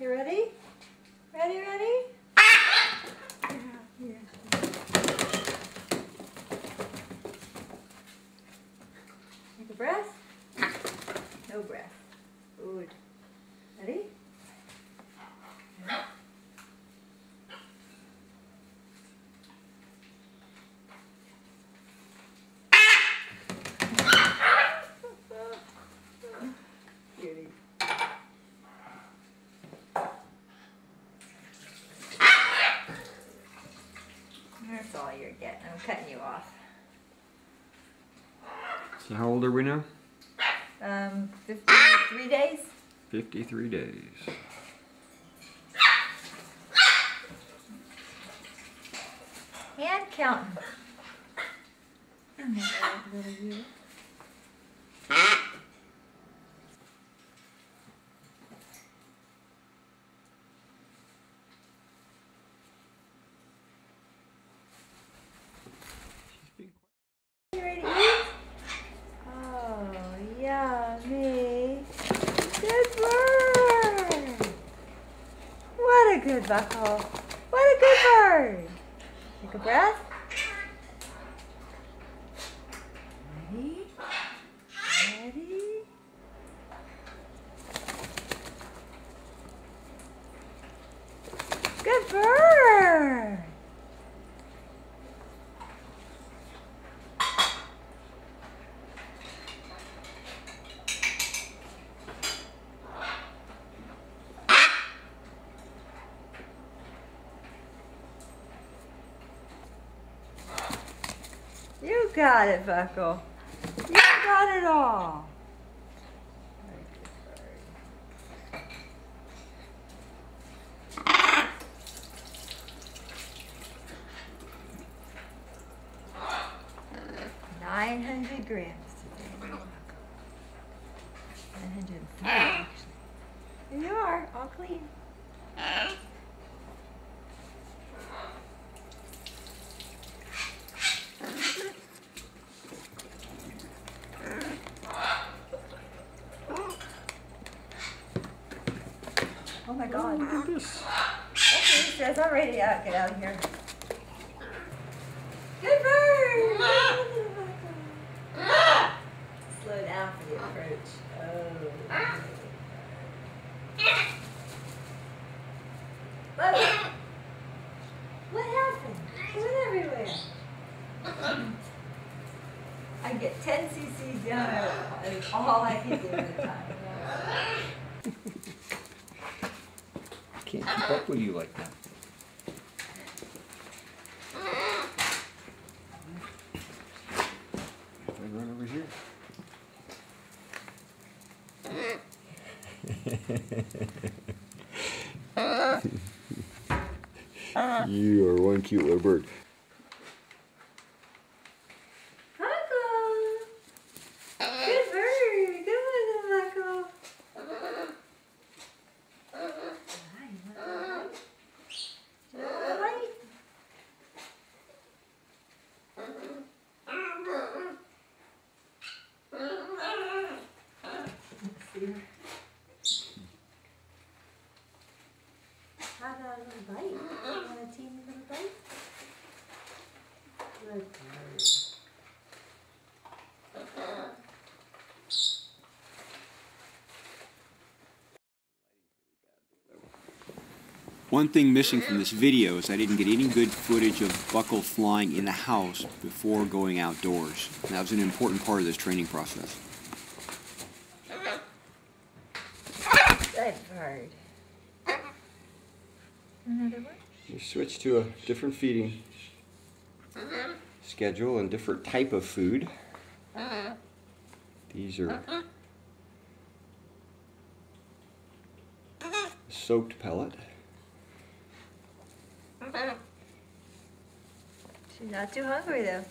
You ready? Ready, ready? Yeah. Take a breath. No breath. Good. Ready? Beauty. That's all you're getting. I'm cutting you off. So how old are we now? 53 days. 53 days. And counting. Oh my God, little you. You ready to eat? Oh, yummy. Good bird. What a good buckle. What a good bird. Take a breath. Ready? Ready? Good bird. You got it, Buckle. You got it all. 900 grams today. 903 actually. Here you are, all clean. Oh my God. Look at this. Okay, he says, I'm ready to get out of here. Good bird! Slow down for the approach. Oh. Whoa. What happened? It went everywhere. I get 10 cc's down. That's all I can do at a time. Can't keep up with you like that. If I run over here. You are one cute little bird. How about a little bite? You want a teeny little bite? Good bird. One thing missing from this video is I didn't get any good footage of Buckle flying in the house before going outdoors. And that was an important part of this training process. Good bird. Another one? You switch to a different feeding schedule and different type of food. These are soaked pellet. She's not too hungry though.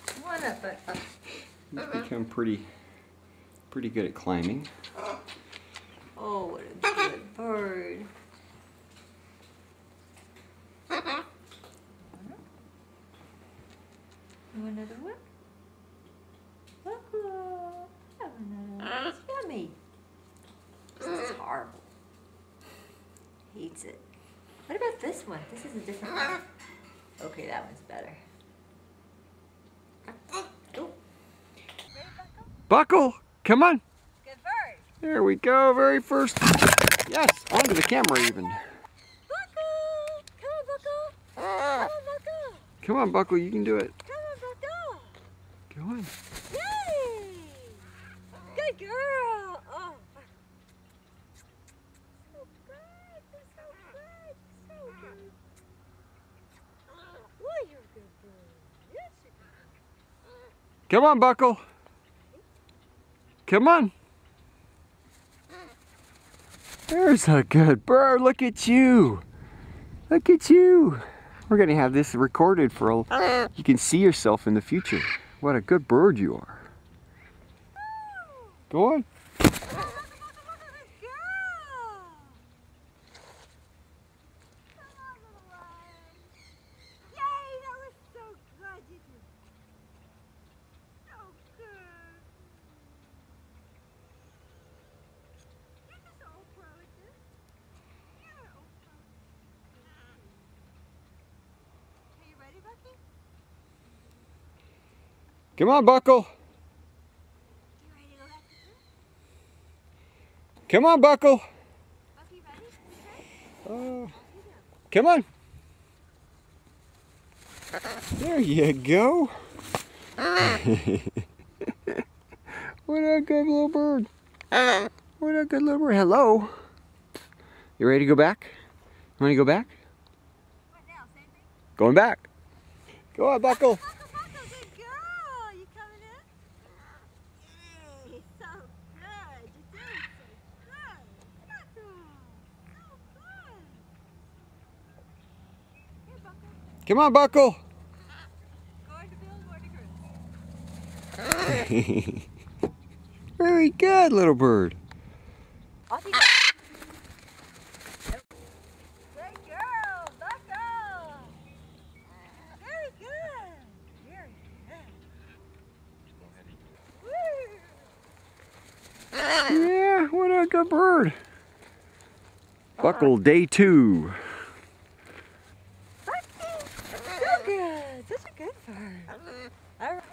Come on up, bud. He's become pretty good at climbing. Oh, what a good bird. You want another one? Buckle. Have another one. It's yummy. it. What about this one? This is a different one. Okay, that one's better. Oh. Buckle, come on. Good bird. There we go, very first. Yes, onto the camera even. Buckle! Come on, Buckle! Come on, Buckle! Come on, Buckle, you can do it. Come on, Buckle! Go on. Yay! Good girl! Oh. So good! So good! So good! Oh, you're a good bird. Yes, you're good. Come on, Buckle. Come on. There's a good bird. Look at you. Look at you. We're going to have this recorded for a... You can see yourself in the future. What a good bird you are. Go on. Good girl! Come on, little one. Yay, that was so good. You did so good. You're just Oprah with this. You're Oprah. Are you ready, Bucky? Come on, Buckle. You ready to go back to sleep? Come on, Buckle. Bucky, ready? Come on. There you go. What a good little bird. What a good little bird. Hello. You ready to go back? You want to go back? What now? Same thing? Going back. Go on, Buckle. Buckle, good girl. You coming in? Yay, so good. You're doing so good. Buckle, so good. Here, Buckle. Come on, Buckle. Going to build, going to cruise. Very good, little bird. Off you go. Good girl, Buckle. Very good. Very good. Woo. Yeah, what a good bird. Buckle day 2. Bucky, so good. Such a good bird. All right.